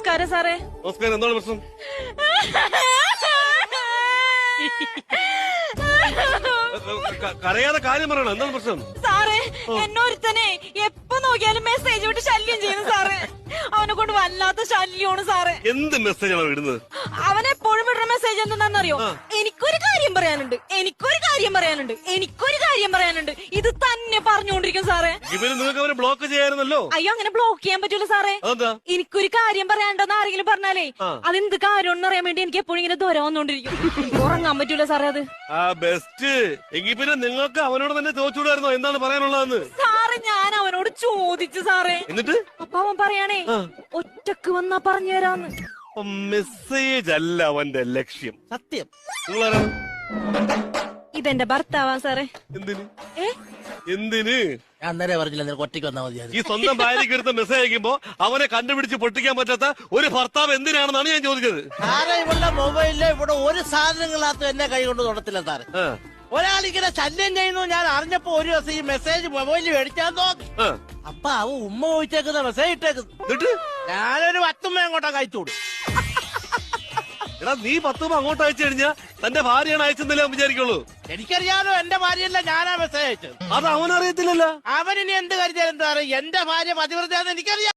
നമസ്കാരം സാറേ. നമസ്കാരം. എന്താണ് പ്രശ്നം? കരയാതെ കാര്യം പറയണം. എന്താണ് പ്രശ്നം? സാറേ, എന്നൊരുത്തനെ എപ്പോ നോക്കിയാലും മെസ്സേജ് വിട്ട് ശല്യം ചെയ്യുന്നു സാറേ. അവനെ കൊണ്ട് വല്ലാത്ത ശല്യമാണ് സാറേ. എന്ത് മെസ്സേജാണ് ഇടുന്നത്? അവൻ എപ്പോഴും വിടുന്ന മെസ്സേജ് എന്താണെന്നറിയോ? എനിക്കൊരു കാര്യം പറയാനുണ്ട്, എനിക്കൊരു കാര്യം പറയാനുണ്ട്, എനിക്കൊരു കാര്യം പറയാനുണ്ട്. ഇത് തന്നെ പറഞ്ഞുകൊണ്ടിരിക്കും സാറേ. ഇവര് നിങ്ങൾക്ക് അവരെ ബ്ലോക്ക് ചെയ്യായിരുന്നല്ലോ. അയ്യോ, അങ്ങനെ ബ്ലോക്ക് ചെയ്യാൻ പറ്റൂല സാറേ. എനിക്കൊരു കാര്യം പറയാണ്ടെന്ന് ആരെങ്കിലും പറഞ്ഞാലേ അതെന്ത് കാര്യം അറിയാൻ വേണ്ടി എനിക്ക് എപ്പോഴും ഇങ്ങനെ ദൂരം വന്നോണ്ടിരിക്കും. ഉറങ്ങാൻ പറ്റൂല സാറേ അത്. ബെസ്റ്റ്. എങ്കിൽ പിന്നെ നിങ്ങൾക്ക് അവനോട് തന്നെ ചോദിച്ചുകൂടായിരുന്നോ എന്താണ് പറയാനുള്ളതെന്ന്? സാറേ, ഞാൻ അവനോട് ചോദിച്ചു സാറേ. എന്നിട്ട് അപ്പൊ അവൻ പറയാണേ ഒറ്റക്ക് വന്നാ പറഞ്ഞുതരാന്ന്. മെസ്സേജ് അല്ല അവന്റെ ലക്ഷ്യം. സത്യം. നിങ്ങളാരാണ്? ഇതെന്റെ ഭർത്താവാ സാറേ. എന്തിന്? എന്തിന്? ഞാൻ അന്നേരം പറഞ്ഞില്ല നിനക്ക് ഒറ്റയ്ക്ക് വന്നാൽ മതി. ഈ സ്വന്തം ഭാര്യയ്ക്ക് എടുത്ത മെസ്സേജ് അയക്കുമ്പോ അവനെ കണ്ടുപിടിച്ച് പൊട്ടിക്കാൻ പറ്റാത്ത ഒരു ഭർത്താവ് എന്തിനാണെന്നാണ് ഞാൻ ചോദിച്ചത്. സാറേ, ഇവളുടെ മൊബൈലില് ഇവിടെ ഒരു സാധനങ്ങളകത്തും എന്നെ കൈ കൊണ്ട് തൊടത്തില്ല സാറ്. ഒരാളിങ്ങനെ ശല്യം ചെയ്യുന്നു ഞാൻ അറിഞ്ഞപ്പോ ഒരു ദിവസം ഈ മെസ്സേജ് മൊബൈലിൽ മേടിച്ചാൻ നോക്കി. അപ്പൊ അവ ഉമ്മ ചോദിച്ചേക്കുന്ന മെസ്സേജ് ഇട്ടേക്കുന്നു. ഞാനൊരു 10 ഉമ്മ അങ്ങോട്ടാ കഴിച്ചു കൊടുക്കും. എടാ, നീ 10 രൂപ അങ്ങോട്ട് അയച്ചു കഴിഞ്ഞാ തന്റെ ഭാര്യയാണ് അയച്ചെന്നല്ലേ വിചാരിക്കുള്ളൂ. എനിക്കറിയാലോ എന്റെ ഭാര്യയല്ല ഞാനാ മെസ്സേജ് അയച്ചത്. അത് അവനറിയത്തില്ലല്ലോ. അവനിനി എന്ത് കരുതിയാലും എന്താ, എന്റെ ഭാര്യ പതിവ്രതയാന്ന് എനിക്കറിയാം.